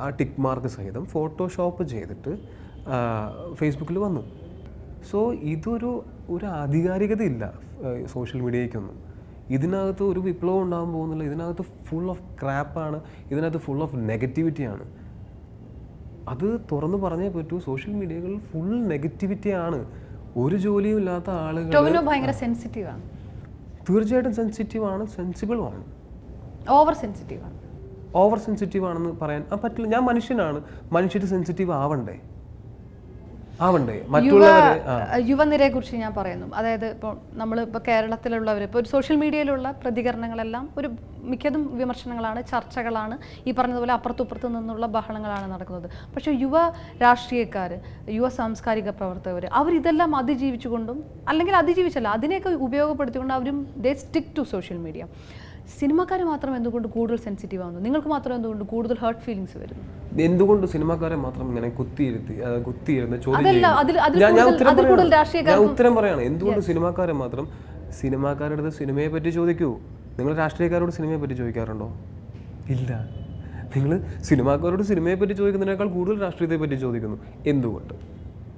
ആ ടിക്ക് മാർക്ക് സഹിതം ഫോട്ടോഷോപ്പ് ചെയ്തിട്ട് ഫേസ്ബുക്കിൽ വന്നു. സോ ഇതൊരു ആധികാരികതയില്ല സോഷ്യൽ മീഡിയയ്ക്കൊന്നും. ഇതിനകത്ത് ഒരു വിപ്ലവം ഉണ്ടാകാൻ പോകുന്നില്ല. ഇതിനകത്ത് ഫുൾ ഓഫ് ക്രാപ്പാണ്, ഇതിനകത്ത് ഫുൾ ഓഫ് നെഗറ്റിവിറ്റിയാണ്. അത് തുറന്നു പറഞ്ഞേ പറ്റൂ. സോഷ്യൽ മീഡിയകളിൽ ഫുൾ നെഗറ്റിവിറ്റിയാണ്. ഒരു ജോലിയും ഇല്ലാത്ത ആളുകൾ ഭയങ്കര സെൻസിറ്റീവാണ്. തീർച്ചയായിട്ടും സെൻസിറ്റീവാണ്, സെൻസിബിളുമാണ്. ഓവർ സെൻസിറ്റീവാണ്. ഓവർ സെൻസിറ്റീവ് ആണെന്ന് പറയാൻ പറ്റില്ല. ഞാൻ മനുഷ്യനാണ്, മനുഷ്യർ സെൻസിറ്റീവ് ആവണ്ടേ? യുവനിരയെ കുറിച്ച് ഞാൻ പറയുന്നു. അതായത് ഇപ്പോൾ നമ്മളിപ്പോൾ കേരളത്തിലുള്ളവർ ഇപ്പോൾ ഒരു സോഷ്യൽ മീഡിയയിലുള്ള പ്രതികരണങ്ങളെല്ലാം ഒരു മിക്കതും വിമർശനങ്ങളാണ്, ചർച്ചകളാണ്, ഈ പറഞ്ഞതുപോലെ അപ്പുറത്തുപ്പുറത്തു നിന്നുള്ള ബഹളങ്ങളാണ് നടക്കുന്നത്. പക്ഷേ യുവ രാഷ്ട്രീയക്കാർ, യുവ സാംസ്കാരിക പ്രവർത്തകർ അവരിതെല്ലാം അതിജീവിച്ചുകൊണ്ടും, അല്ലെങ്കിൽ അതിജീവിച്ചല്ല, അതിനെയൊക്കെ ഉപയോഗപ്പെടുത്തിക്കൊണ്ട് അവരും ദേ സ്റ്റിക്ക് ടു സോഷ്യൽ മീഡിയ. സിനിമാക്കാർ മാത്രം എന്തുകൊണ്ട് കൂടുതൽ സെൻസിറ്റീവ് ആവുന്നു? നിങ്ങൾക്ക് മാത്രം എന്തുകൊണ്ട് കൂടുതൽ ഹേർട്ട് ഫീലിങ്സ് വരുന്നു? എന്തുകൊണ്ട് സിനിമാക്കാരെ മാത്രം ഇങ്ങനെ കുത്തിയിരുന്ന് ചോദ്യം? ഞാൻ ഉത്തരം പറയാണ്. എന്തുകൊണ്ട് സിനിമാക്കാരെ മാത്രം? സിനിമാക്കാരുടെ അടുത്ത് സിനിമയെ പറ്റി ചോദിക്കൂ. നിങ്ങൾ രാഷ്ട്രീയക്കാരോട് സിനിമയെ പറ്റി ചോദിക്കാറുണ്ടോ? ഇല്ല. നിങ്ങൾ സിനിമാക്കാരോട് സിനിമയെ പറ്റി ചോദിക്കുന്നതിനേക്കാൾ കൂടുതൽ രാഷ്ട്രീയത്തെ പറ്റി ചോദിക്കുന്നു. എന്തുകൊണ്ട്?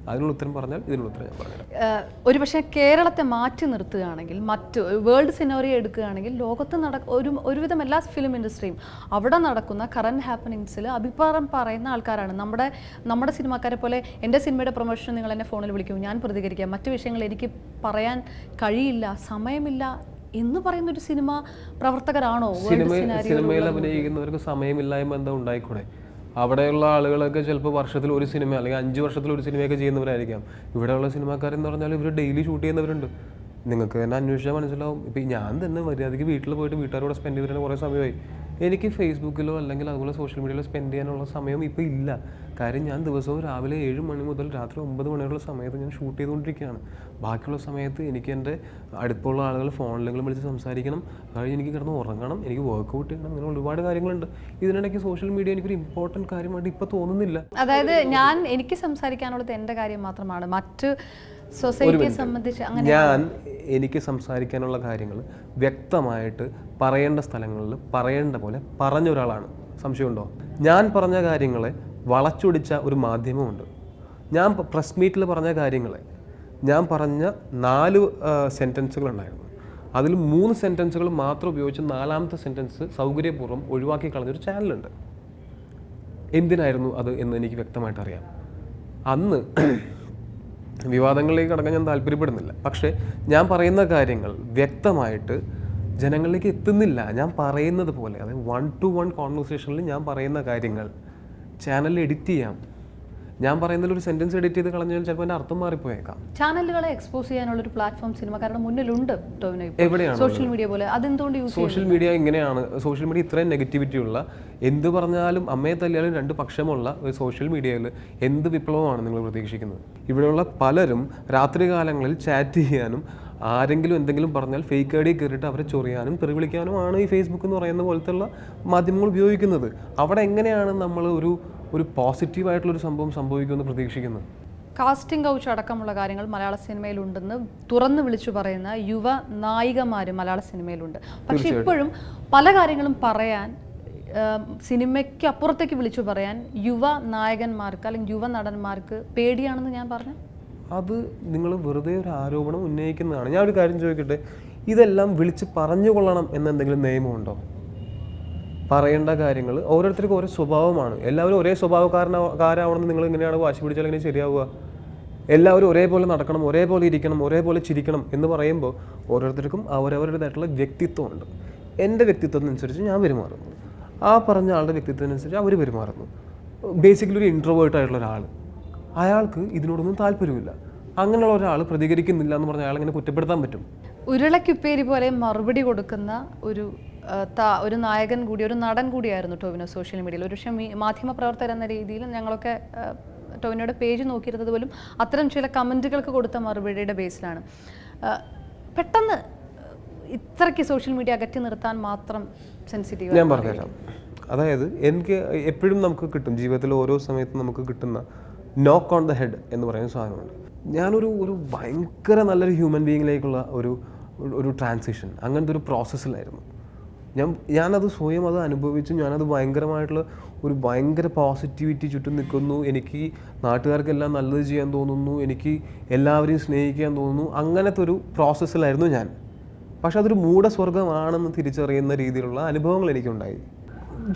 അതിനുള്ള ഉത്തരം പറഞ്ഞാൽ ഇതിനുള്ള ഉത്തരം ഞാൻ പറഞ്ഞുതരാം. ഒരുപക്ഷെ കേരളത്തെ മാറ്റി നിർത്തുകയാണെങ്കിൽ, മറ്റ് വേൾഡ് സിനോറിയോ എടുക്കുകയാണെങ്കിൽ, ലോകത്ത് ഒരുവിധം എല്ലാ ഫിലിം ഇൻഡസ്ട്രിയും അവിടെ നടക്കുന്ന കറന്റ് ഹാപ്പനിങ്സിൽ അഭിപ്രായം പറയുന്ന ആൾക്കാരാണ്. നമ്മുടെ സിനിമാക്കാരെ പോലെ എൻ്റെ സിനിമയുടെ പ്രൊമോഷൻ നിങ്ങൾ എന്നെ ഫോണിൽ വിളിക്കും, ഞാൻ പ്രതികരിക്കാം, മറ്റു വിഷയങ്ങൾ എനിക്ക് പറയാൻ കഴിയില്ല, സമയമില്ല എന്ന് പറയുന്ന ഒരു സിനിമ പ്രവർത്തകരാണോ? സിനിമയിൽ അഭിനയിക്കുന്നവർക്ക് സമയമില്ലായ്മ എന്താ ഉണ്ടായിക്കൂടെ? അവിടെയുള്ള ആളുകളൊക്കെ ചിലപ്പോൾ വർഷത്തിൽ ഒരു സിനിമ അല്ലെങ്കിൽ 5 വർഷത്തിൽ ഒരു സിനിമയൊക്കെ ചെയ്യുന്നവരായിരിക്കാം. ഇവിടെയുള്ള സിനിമാക്കാരെന്ന് പറഞ്ഞാൽ ഇവർ ഡെയിലി ഷൂട്ട് ചെയ്യുന്നവരുണ്ട്. നിങ്ങൾക്ക് തന്നെ അന്വേഷിച്ചാൽ മനസ്സിലാവും. ഇപ്പോൾ ഞാൻ തന്നെ മര്യാദയ്ക്ക് വീട്ടിൽ പോയിട്ട് വീട്ടുകാരോട് സ്പെൻഡ് ചെയ്തിട്ട് കുറേ സമയമായി. എനിക്ക് ഫേസ്ബുക്കിലോ അല്ലെങ്കിൽ അതുപോലെ സോഷ്യൽ മീഡിയയിലോ സ്പെൻഡ് ചെയ്യാനുള്ള സമയം ഇപ്പോൾ ഇല്ല. കാര്യം ഞാൻ ദിവസവും രാവിലെ 7 മണി മുതൽ രാത്രി 9 മണിയുള്ള സമയത്ത് ഞാൻ ഷൂട്ട് ചെയ്തുകൊണ്ടിരിക്കുകയാണ്. ബാക്കിയുള്ള സമയത്ത് എനിക്ക് എൻ്റെ അടുത്തുള്ള ആളുകൾ ഫോണിലെങ്കിലും വിളിച്ച് സംസാരിക്കണം, കഴിഞ്ഞ് എനിക്ക് കിടന്ന് ഉറങ്ങണം, എനിക്ക് വർക്കൗട്ട് ചെയ്യണം, അങ്ങനെ ഒരുപാട് കാര്യങ്ങളുണ്ട്. ഇതിനിടയ്ക്ക് സോഷ്യൽ മീഡിയ എനിക്കൊരു ഇമ്പോർട്ടൻറ്റ് കാര്യമായിട്ട് ഇപ്പോൾ തോന്നുന്നില്ല. അതായത് എനിക്ക് സംസാരിക്കാനുള്ളത് എൻ്റെ കാര്യം മാത്രമാണ്, മറ്റ് സൊസൈറ്റിയെ സംബന്ധിച്ച് എനിക്ക് സംസാരിക്കാനുള്ള കാര്യങ്ങൾ വ്യക്തമായിട്ട് പറയേണ്ട സ്ഥലങ്ങളിൽ പറയേണ്ട പോലെ പറഞ്ഞ ഒരാളാണ്. സംശയമുണ്ടോ? ഞാൻ പറഞ്ഞ കാര്യങ്ങളെ വളച്ചൊടിച്ച ഒരു മാധ്യമമുണ്ട്. ഞാൻ പ്രസ് മീറ്റിൽ പറഞ്ഞ കാര്യങ്ങളെ ഞാൻ പറഞ്ഞ 4 സെൻറ്റൻസുകളുണ്ടായിരുന്നു. അതിൽ 3 സെൻറ്റൻസുകൾ മാത്രം ഉപയോഗിച്ച് 4ാമത്തെ സെൻറ്റൻസ് സൗകര്യപൂർവ്വം ഒഴിവാക്കി കളഞ്ഞൊരു ചാനലുണ്ട്. എന്തിനായിരുന്നു അത് എന്ന് എനിക്ക് വ്യക്തമായിട്ട് അറിയാം. അന്ന് വിവാദങ്ങളിലേക്ക് കടക്കാൻ ഞാൻ താല്പര്യപ്പെടുന്നില്ല. പക്ഷേ ഞാൻ പറയുന്ന കാര്യങ്ങൾ വ്യക്തമായിട്ട് ജനങ്ങളിലേക്ക് എത്തുന്നില്ല. ഞാൻ പറയുന്നത് പോലെ, അതായത് 1-to-1 കോൺവെർസേഷനിൽ ഞാൻ പറയുന്ന കാര്യങ്ങൾ ചാനലിൽ എഡിറ്റ് ചെയ്യാം. ഞാൻ പറയുന്നതിൽ ഒരു സെന്റൻസ് എഡിറ്റ് ചെയ്ത് കളഞ്ഞാൽ ചിലപ്പോൾ അതിന്റെ അർത്ഥം മാറിപ്പോയേക്കാം. ചാനലുകളെ എക്സ്പോസ് ചെയ്യാനുള്ള ഒരു പ്ലാറ്റ്ഫോം സിനിമാക്കാരുടെ മുന്നിലുണ്ട്. എവിടെയാണ് സോഷ്യൽ മീഡിയ പോലെ അതെന്തുകൊണ്ട് യൂസ് ചെയ്യുന്നത്? സോഷ്യൽ മീഡിയ ഇങ്ങനെയാണ്. സോഷ്യൽ മീഡിയ ഇത്രയും നെഗറ്റിവിറ്റി ഉള്ള, എന്ത് പറഞ്ഞാലും അമ്മയെ തല്ലിയാലും 2 പക്ഷമുള്ള ഒരു സോഷ്യൽ മീഡിയയിൽ എന്ത് വിപ്ലവമാണ് നിങ്ങൾ പ്രതീക്ഷിക്കുന്നത്? ഇവിടെയുള്ള പലരും രാത്രി കാലങ്ങളിൽ ചാറ്റ് ചെയ്യാനും ആരെങ്കിലും എന്തെങ്കിലും പറഞ്ഞാൽ ഫേക്ക് ഐ ഡി കയറിയിട്ട് അവരെ ചൊറിയാനും തെറി വിളിക്കാനുമാണ് ഈ ഫേസ്ബുക്ക് എന്ന് പറയുന്ന പോലത്തെ മാധ്യമങ്ങൾ ഉപയോഗിക്കുന്നത്. അവിടെ എങ്ങനെയാണ് നമ്മൾ ഒരു പോസിറ്റീവായിട്ടുള്ളൊരു സംഭവം സംഭവിക്കുമെന്ന് പ്രതീക്ഷിക്കുന്നത്? കാസ്റ്റിംഗ് കൗച്ച് അടക്കമുള്ള കാര്യങ്ങൾ മലയാള സിനിമയിലുണ്ടെന്ന് തുറന്നു വിളിച്ചു പറയുന്ന യുവ നായികമാരും മലയാള സിനിമയിലുണ്ട്. പക്ഷെ ഇപ്പോഴും പല കാര്യങ്ങളും പറയാൻ, സിനിമയ്ക്ക് അപ്പുറത്തേക്ക് വിളിച്ചു പറയാൻ യുവ നായകന്മാർക്ക് അല്ലെങ്കിൽ യുവ നടന്മാർക്ക് പേടിയാണെന്ന് ഞാൻ പറഞ്ഞു. അത് നിങ്ങൾ വെറുതെ ഒരു ആരോപണം ഉന്നയിക്കുന്നതാണ്. ഞാൻ ഒരു കാര്യം ചോദിക്കട്ടെ, ഇതെല്ലാം വിളിച്ച് പറഞ്ഞുകൊള്ളണം എന്നെന്തെങ്കിലും നിയമമുണ്ടോ? പറയേണ്ട കാര്യങ്ങൾ ഓരോരുത്തർക്കും ഓരോ സ്വഭാവമാണ്. എല്ലാവരും ഒരേ സ്വഭാവക്കാരാവണമെന്ന് നിങ്ങൾ ഇങ്ങനെയാണ് വാശി പിടിച്ചാൽ എങ്ങനെ ശരിയാവുക? എല്ലാവരും ഒരേപോലെ നടക്കണം, ഒരേപോലെ ഇരിക്കണം, ഒരേപോലെ ചിരിക്കണം എന്ന് പറയുമ്പോൾ ഓരോരുത്തർക്കും അവരവരുടേതായിട്ടുള്ള വ്യക്തിത്വമുണ്ട്. എൻ്റെ വ്യക്തിത്വത്തിനനുസരിച്ച് ഞാൻ പെരുമാറുന്നു, ആ പറഞ്ഞ ആളുടെ വ്യക്തിത്വത്തിനനുസരിച്ച് അവർ പെരുമാറുന്നു. ബേസിക്കലി ഒരു ഇൻട്രോവേർട്ട് ആയിട്ടുള്ള ഒരാൾ, അയാൾക്ക് ഇതിനോടൊന്നും താല്പര്യമില്ല. അങ്ങനെയുള്ള ഒരാൾ പ്രതികരിക്കുന്നില്ല എന്ന് പറഞ്ഞാൽ അയാളെങ്ങനെ കുറ്റപ്പെടുത്താൻ പറ്റും? ഉരുളക്കുപ്പേരി പോലെ മറുപടി കൊടുക്കുന്ന ഒരു നായകൻ കൂടി, ഒരു നടൻ കൂടിയായിരുന്നു ടോവിനോ സോഷ്യൽ മീഡിയയിൽ. ഒരു പക്ഷേ മാധ്യമപ്രവർത്തകർ എന്ന രീതിയിൽ ഞങ്ങളൊക്കെ ടോവിനോയുടെ പേജ് നോക്കിയിരുന്നത് പോലും അത്തരം ചില കമൻറ്റുകൾക്ക് കൊടുത്ത മറുപടിയുടെ ബേസിലാണ്. പെട്ടെന്ന് ഇത്രയ്ക്ക് സോഷ്യൽ മീഡിയ അകറ്റി നിർത്താൻ മാത്രം സെൻസിറ്റീവ്? ഞാൻ പറഞ്ഞുതരാം. അതായത് എനിക്ക് എപ്പോഴും നമുക്ക് കിട്ടും ജീവിതത്തിൽ ഓരോ സമയത്തും നമുക്ക് കിട്ടുന്ന നോക്ക് ഓൺ ദ ഹെഡ് എന്ന് പറയുന്ന സാധനമുണ്ട്. ഒരു ഭയങ്കര നല്ലൊരു ഹ്യൂമൻ ബീയിങ്ങിലേക്കുള്ള ഒരു ട്രാൻസിഷൻ, അങ്ങനത്തെ ഒരു പ്രോസസ്സിലായിരുന്നു ഞാനത് സ്വയം അത് അനുഭവിച്ചു. ഞാനത് ഭയങ്കര പോസിറ്റിവിറ്റി ചുറ്റും നിൽക്കുന്നു. എനിക്ക് നാട്ടുകാർക്കെല്ലാം നല്ലത് ചെയ്യാൻ തോന്നുന്നു, എനിക്ക് എല്ലാവരെയും സ്നേഹിക്കാൻ തോന്നുന്നു. അങ്ങനത്തെ ഒരു പ്രോസസ്സിലായിരുന്നു ഞാൻ. പക്ഷെ അതൊരു മൂഢസ്വർഗമാണെന്ന് തിരിച്ചറിയുന്ന രീതിയിലുള്ള അനുഭവങ്ങൾ എനിക്കുണ്ടായി.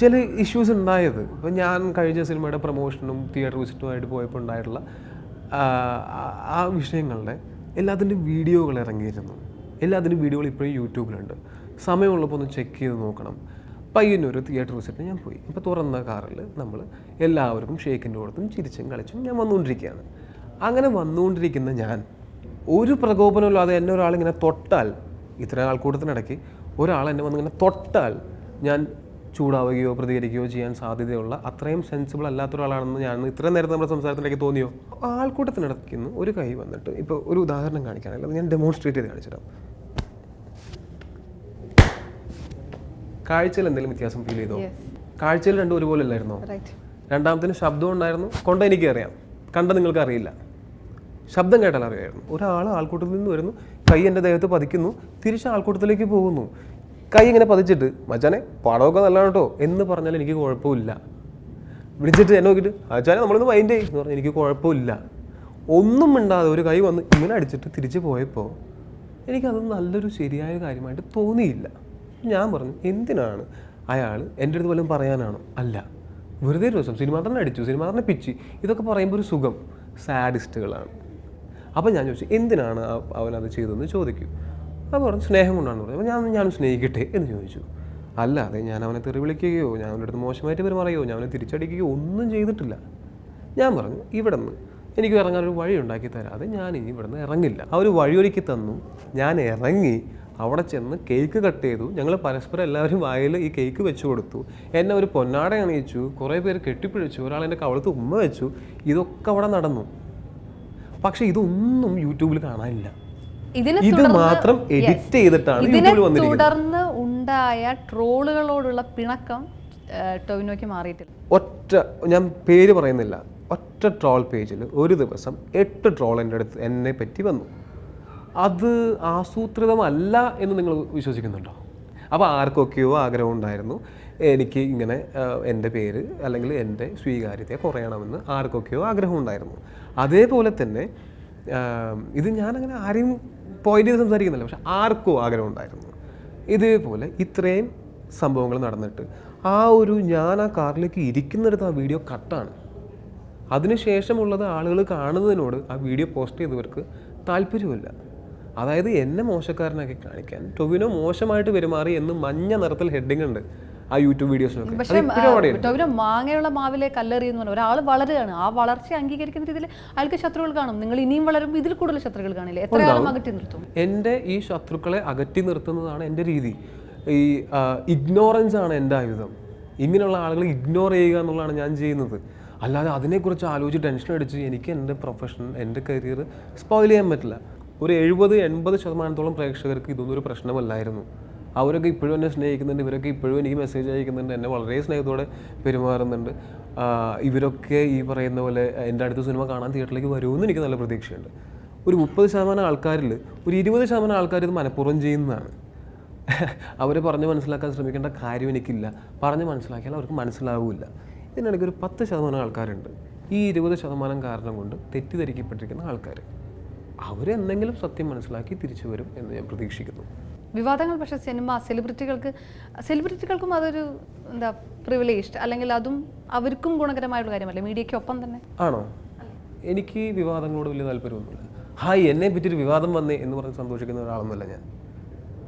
ചില ഇഷ്യൂസ് ഉണ്ടായത് ഇപ്പം ഞാൻ കഴിഞ്ഞ സിനിമയുടെ പ്രൊമോഷനും തിയേറ്റർ വിസിറ്റുമായിട്ട് പോയപ്പോൾ ഉണ്ടായിട്ടുള്ള ആ വിഷയങ്ങളുടെ എല്ലാത്തിൻ്റെ വീഡിയോകൾ ഇറങ്ങിയിരുന്നു. എല്ലാത്തിൻ്റെ വീഡിയോകൾ ഇപ്പോഴും യൂട്യൂബിലുണ്ട്. സമയമുള്ളപ്പോൾ ഒന്ന് ചെക്ക് ചെയ്ത് നോക്കണം. പയ്യന്നൂർ തിയേറ്റർ വിസിറ്റിന് ഞാൻ പോയി. ഇപ്പോൾ തുറന്ന കാറിൽ നമ്മൾ എല്ലാവർക്കും ഷേക്കിൻ്റെ കൊടുത്തും ചിരിച്ചും കളിച്ചും ഞാൻ വന്നുകൊണ്ടിരിക്കുകയാണ്. അങ്ങനെ വന്നുകൊണ്ടിരിക്കുന്ന ഞാൻ ഒരു പ്രകോപനമില്ലാതെ എന്നെ ഒരാളിങ്ങനെ തൊട്ടാൽ, ഇത്രയും ആൾക്കൂട്ടത്തിനിടയ്ക്ക് ഒരാൾ എന്നെ വന്നിങ്ങനെ തൊട്ടാൽ ഞാൻ ചൂടാവുകയോ പ്രതികരിക്കുകയോ ചെയ്യാൻ സാധ്യതയുള്ള അത്രയും സെൻസിബിൾ അല്ലാത്ത ഒരാളാണെന്ന് ഞാൻ ഇത്രയും നേരത്തെ നമ്മുടെ സംസാരത്തിലേക്ക് തോന്നിയോ? ആൾക്കൂട്ടത്തിനിടയ്ക്ക് ഒരു കൈ വന്നിട്ട്, ഇപ്പോൾ ഒരു ഉദാഹരണം കാണിക്കുകയാണെങ്കിൽ അത് ഞാൻ ഡെമോൺസ്ട്രേറ്റ് ചെയ്ത് കാണിച്ചിടാം. കാഴ്ചയിൽ എന്തെങ്കിലും വ്യത്യാസം ഫീൽ ചെയ്തോ? കാഴ്ചയിൽ രണ്ടും ഒരുപോലെ അല്ലായിരുന്നോ? രണ്ടാമത്തിന് ശബ്ദം ഉണ്ടായിരുന്നു. കൊണ്ട് എനിക്കറിയാം, കണ്ട നിങ്ങൾക്ക് അറിയില്ല. ശബ്ദം കേട്ടാൽ അറിയായിരുന്നു. ഒരാൾ ആൾക്കൂട്ടത്തിൽ നിന്ന് വരുന്നു, കൈ എൻ്റെ ദേഹത്ത് പതിക്കുന്നു, തിരിച്ച് ആൾക്കൂട്ടത്തിലേക്ക് പോകുന്നു. കൈ ഇങ്ങനെ പതിച്ചിട്ട് മച്ചാനെ പടമൊക്കെ നല്ലതാണ് കേട്ടോ എന്ന് പറഞ്ഞാൽ എനിക്ക് കുഴപ്പമില്ല. വിളിച്ചിട്ട് എന്നെ നോക്കിയിട്ട് മച്ചാനെ നമ്മളൊന്ന് മൈൻഡ് എന്ന് പറഞ്ഞാൽ എനിക്ക് കുഴപ്പമില്ല. ഒന്നും മിണ്ടാതെ ഒരു കൈ വന്ന് ഇങ്ങനെ അടിച്ചിട്ട് തിരിച്ച് പോയപ്പോൾ എനിക്കത് നല്ലൊരു ശരിയായ കാര്യമായിട്ട് തോന്നിയില്ല. ഞാൻ പറഞ്ഞു, എന്തിനാണ് അയാൾ എൻ്റെ അടുത്ത് വല്ലതും പറയാനാണോ? അല്ല, വെറുതെ ഒരു ദിവസം സിനിമ തന്നെ അടിച്ചു, സിനിമ തന്നെ പിച്ച്, ഇതൊക്കെ പറയുമ്പോൾ ഒരു സുഖം. സാഡിസ്റ്റുകളാണ്. അപ്പോൾ ഞാൻ ചോദിച്ചു, എന്തിനാണ് അവനത് ചെയ്തതെന്ന് ചോദിക്കൂ. അപ്പോൾ പറഞ്ഞു, സ്നേഹം കൊണ്ടാണ് പറഞ്ഞത്. അപ്പോൾ ഞാനും സ്നേഹിക്കട്ടെ എന്ന് ചോദിച്ചു. അല്ലാതെ ഞാൻ അവനെ തെറി വിളിക്കുകയോ ഞാൻ അവൻ്റെ അടുത്ത് മോശമായിട്ട് പെരുമാറുകയോ ഞാൻ അവനെ തിരിച്ചടിക്കുകയോ ഒന്നും ചെയ്തിട്ടില്ല. ഞാൻ പറഞ്ഞു, ഇവിടെ നിന്ന് എനിക്ക് ഇറങ്ങാനൊരു വഴി ഉണ്ടാക്കി തരാതെ ഞാൻ ഇനി ഇവിടെ നിന്ന് ഇറങ്ങില്ല. ആ ഒരു വഴിയൊരുക്കി തന്നു. ഞാൻ ഇറങ്ങി അവിടെ ചെന്ന് കേക്ക് കട്ട് ചെയ്തു. ഞങ്ങൾ പരസ്പരം എല്ലാവരും വായിൽ ഈ കേക്ക് വെച്ച് കൊടുത്തു. എന്നെ ഒരു പൊന്നാട അണിയിച്ചു, കുറേ പേര് കെട്ടിപ്പിടിച്ചു, ഒരാൾ എൻ്റെ കവളത്ത് ഉമ്മ വെച്ചു. ഇതൊക്കെ അവിടെ നടന്നു. പക്ഷെ ഇതൊന്നും യൂട്യൂബിൽ കാണാനില്ല. ഇത് മാത്രം എഡിറ്റ് ചെയ്തിട്ടാണ് യൂട്യൂബിൽ വന്നിരിക്കുന്നത്. തുടർന്ന് ഉണ്ടായ ട്രോളുകളോടുള്ള പിണക്കം ടൊവിനോയ്ക്ക് മാറിയിട്ടില്ല. ഞാൻ പേര് പറയുന്നില്ല, ഒറ്റ ട്രോൾ പേജിൽ ഒരു ദിവസം 8 ട്രോൾ എൻ്റെ അടുത്ത് എന്നെ പറ്റി വന്നു. അത് ആസൂത്രിതമല്ല എന്ന് നിങ്ങൾ വിശ്വസിക്കുന്നുണ്ടോ? അപ്പോൾ ആർക്കൊക്കെയോ ആഗ്രഹം ഉണ്ടായിരുന്നു എനിക്ക് ഇങ്ങനെ എൻ്റെ പേര് അല്ലെങ്കിൽ എൻ്റെ സ്വീകാര്യത കുറയണമെന്ന് ആർക്കൊക്കെയോ ആഗ്രഹം ഉണ്ടായിരുന്നു. അതേപോലെ തന്നെ ഇത് ഞാനങ്ങനെ ആരെയും പോയിന്റ് ചെയ്ത് സംസാരിക്കുന്നില്ല, പക്ഷെ ആർക്കോ ആഗ്രഹം ഉണ്ടായിരുന്നു. ഇതേപോലെ ഇത്രയും സംഭവങ്ങൾ നടന്നിട്ട് ഞാൻ ആ കാറിലേക്ക് ഇരിക്കുന്നിടത്ത് ആ വീഡിയോ കട്ടാണ്. അതിനുശേഷമുള്ളത് ആളുകൾ കാണുന്നതിനോട് ആ വീഡിയോ പോസ്റ്റ് ചെയ്തവർക്ക് താല്പര്യമില്ല. അതായത് എന്നെ മോശക്കാരനാക്കി കാണിക്കാൻ ടൊവിനോ മോശമായിട്ട് പെരുമാറി എന്ന് മഞ്ഞ നിറത്തിൽ ഹെഡിങ് ഉണ്ട് ആ യൂട്യൂബ് വീഡിയോസിലൊക്കെ. പക്ഷേ ടൊവിനോ മാങ്ങയുള്ള മാവിലെ കല്ലെറിയെന്ന് പറഞ്ഞാൽ ഒരാൾ വളരുകയാണ്. ആ വളർച്ച അംഗീകരിക്കുന്ന രീതിയിൽ അയാൾക്ക് ശത്രുക്കൾ കാണും. നിങ്ങൾ ഇനിയും വളരുമ്പോൾ ഇതിൽ കൂടുതൽ ശത്രുക്കൾ കാണില്ലേ? എത്ര കാലം അകറ്റി നിർത്തും? എൻ്റെ ഈ ശത്രുക്കളെ അകറ്റി നിർത്തുന്നതാണ് എൻ്റെ രീതി. ഈ ഇഗ്നോറൻസ് ആണ് എൻ്റെ ആയുധം. ഇങ്ങനെയുള്ള ആളുകളെ ഇഗ്നോർ ചെയ്യുക എന്നുള്ളതാണ് ഞാൻ ചെയ്യുന്നത്. അല്ലാതെ അതിനെക്കുറിച്ച് ആലോചിച്ച് ടെൻഷൻ അടിച്ച് എനിക്ക് എൻ്റെ പ്രൊഫഷൻ, എൻ്റെ കരിയർ സ്പോയിൽ ചെയ്യാൻ പറ്റില്ല. ഒരു 70-80% പ്രേക്ഷകർക്ക് ഇതൊന്നും ഒരു പ്രശ്നമല്ലായിരുന്നു. അവരൊക്കെ ഇപ്പോഴും എന്നെ സ്നേഹിക്കുന്നുണ്ട്. ഇവരൊക്കെ ഇപ്പോഴും എനിക്ക് മെസ്സേജ് അയക്കുന്നുണ്ട്, എന്നെ വളരെ സ്നേഹത്തോടെ പെരുമാറുന്നുണ്ട്. ഇവരൊക്കെ ഈ പറയുന്ന പോലെ എൻ്റെ അടുത്ത സിനിമ കാണാൻ തിയേറ്ററിലേക്ക് വരുമെന്ന് എനിക്ക് നല്ല പ്രതീക്ഷയുണ്ട്. ഒരു 30% ആൾക്കാരിൽ ഒരു 20% ആൾക്കാർ ഇത് മനഃപൂർവ്വം ചെയ്യുന്നതാണ്. അവരെ പറഞ്ഞ് മനസ്സിലാക്കാൻ ശ്രമിക്കേണ്ട കാര്യം എനിക്കില്ല. പറഞ്ഞ് മനസ്സിലാക്കിയാൽ അവർക്ക് മനസ്സിലാവില്ല. ഇതിനിടയ്ക്ക് ഒരു 10% ആൾക്കാരുണ്ട് ഈ 20% കാരണം കൊണ്ട് തെറ്റിദ്ധരിക്കപ്പെട്ടിരിക്കുന്ന ആൾക്കാർ. അവരെന്തെങ്കിലും സത്യം മനസ്സിലാക്കി തിരിച്ചു വരും എന്ന് ഞാൻ പ്രതീക്ഷിക്കുന്നു. വിവാദങ്ങൾ പക്ഷേ സെലിബ്രിറ്റികൾക്കും അതൊരു എന്താ പ്രിവിലേജ്ഡ്, അല്ലെങ്കിൽ അതും അവർക്കും ഗുണകരമായിട്ടുള്ള കാര്യമല്ലേ മീഡിയയ്ക്കൊപ്പം തന്നെ? ആണോ? എനിക്ക് വിവാദങ്ങളോട് വലിയ താല്പര്യമൊന്നുമില്ല. എന്നെ പറ്റിയൊരു വിവാദം വന്നേ എന്ന് പറഞ്ഞ് സന്തോഷിക്കുന്ന ഒരാളൊന്നുമല്ല ഞാൻ.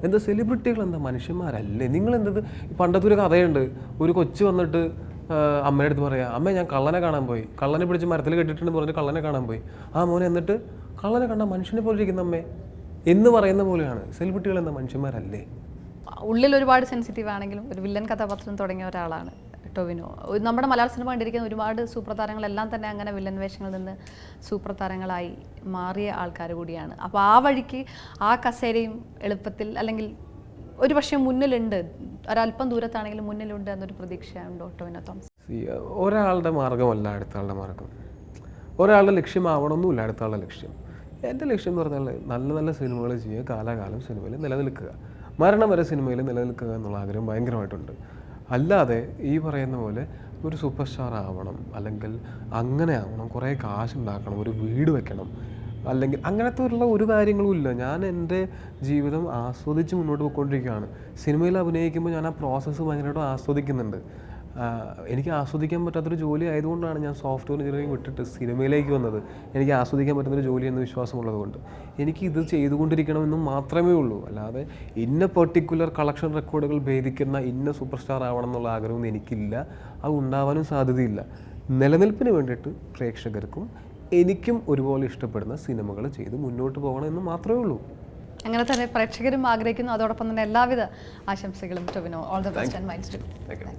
എന്താ സെലിബ്രിറ്റികൾ എന്താ മനുഷ്യന്മാരല്ലേ? നിങ്ങളെന്തത് പണ്ടത്തെ ഒരു കഥയുണ്ട്. ഒരു കൊച്ചു വന്നിട്ട് അമ്മയുടെ അടുത്ത് പറയാം, അമ്മ ഞാൻ കള്ളനെ കാണാൻ പോയി, കള്ളനെ പിടിച്ച് മരത്തിൽ കെട്ടിട്ടുണ്ടെന്ന് പറഞ്ഞ് കള്ളനെ കാണാൻ പോയി. മോനെ എന്നിട്ട് കള്ളനെ കണ്ട മനുഷ്യനെ പോലെ ഇരിക്കുന്ന അമ്മേ എന്ന് പറയുന്ന പോലെയാണ് സെലിബ്രിറ്റികൾ എന്താ മനുഷ്യന്മാരല്ലേ? ഉള്ളിൽ ഒരുപാട് സെൻസിറ്റീവ് ആണെങ്കിലും ഒരു വില്ലൻ കഥാപാത്രം തുടങ്ങിയ ഒരാളാണ് ടൊവിനോ. നമ്മുടെ മലയാള സിനിമ കണ്ടിരിക്കുന്ന ഒരുപാട് സൂപ്പർ താരങ്ങളെല്ലാം തന്നെ അങ്ങനെ വില്ലൻ വേഷങ്ങളിൽ നിന്ന് സൂപ്പർ താരങ്ങളായി മാറിയ ആൾക്കാർ കൂടിയാണ്. അപ്പോൾ ആ വഴിക്ക് ആ കസേരയും എളുപ്പത്തിൽ, അല്ലെങ്കിൽ ഒരു പക്ഷേ മുന്നിലുണ്ട്, ഒരല്പം ദൂരത്താണെങ്കിലും മുന്നിലുണ്ട് എന്നൊരു പ്രതീക്ഷയുണ്ടോ ടൊവിനോ തോമസ്? ഒരാളുടെ മാർഗമല്ല അടുത്ത ആളുടെ മാർഗം. ഒരാളുടെ ലക്ഷ്യമാവണമെന്നില്ല അടുത്ത ആളുടെ ലക്ഷ്യം. എൻ്റെ ലക്ഷ്യം എന്ന് പറഞ്ഞാൽ നല്ല നല്ല സിനിമകൾ ചെയ്യുക, കാലാകാലം സിനിമയിൽ നിലനിൽക്കുക, മരണം വരെ സിനിമയിൽ നിലനിൽക്കുക എന്നുള്ള ആഗ്രഹം ഭയങ്കരമായിട്ടുണ്ട്. അല്ലാതെ ഈ പറയുന്ന പോലെ ഒരു സൂപ്പർ സ്റ്റാർ ആവണം, അല്ലെങ്കിൽ അങ്ങനെ ആവണം, കുറേ കാശുണ്ടാക്കണം, ഒരു വീട് വെക്കണം, അല്ലെങ്കിൽ അങ്ങനത്തെ ഉള്ള ഒരു കാര്യങ്ങളും ഇല്ല. ഞാൻ എൻ്റെ ജീവിതം ആസ്വദിച്ച് മുന്നോട്ട് പോയിക്കൊണ്ടിരിക്കുകയാണ്. സിനിമയിൽ അഭിനയിക്കുമ്പോൾ ഞാൻ ആ പ്രോസസ്സ് ഭയങ്കരമായിട്ട് ആസ്വദിക്കുന്നുണ്ട്. എനിക്ക് ആസ്വദിക്കാൻ പറ്റാത്തൊരു ജോലി ആയതുകൊണ്ടാണ് ഞാൻ സോഫ്റ്റ്വെയർ എഞ്ചിനീയറിംഗ് വിട്ടിട്ട് സിനിമയിലേക്ക് വന്നത്. എനിക്ക് ആസ്വദിക്കാൻ പറ്റുന്നൊരു ജോലി എന്ന് വിശ്വാസമുള്ളതുകൊണ്ട് എനിക്ക് ഇത് ചെയ്തുകൊണ്ടിരിക്കണമെന്നും മാത്രമേ ഉള്ളൂ. അല്ലാതെ ഇന്ന പെർട്ടിക്കുലർ കളക്ഷൻ റെക്കോർഡുകൾ ഭേദിക്കുന്ന ഇന്ന സൂപ്പർ സ്റ്റാർ ആവണം എന്നുള്ള ആഗ്രഹമൊന്നും എനിക്കില്ല. അത് ഉണ്ടാവാനും സാധ്യതയില്ല. നിലനിൽപ്പിന് വേണ്ടിയിട്ട് പ്രേക്ഷകർക്കും എനിക്കും ഒരുപോലെ ഇഷ്ടപ്പെടുന്ന സിനിമകൾ ചെയ്ത് മുന്നോട്ട് പോകണം എന്ന് മാത്രമേ ഉള്ളൂ. അങ്ങനെ തന്നെ പ്രേക്ഷകരും ആഗ്രഹിക്കുന്നു. അതോടൊപ്പം തന്നെ എല്ലാവിധ ആശംസകളും Tovino. All the best and miles too. Thank U.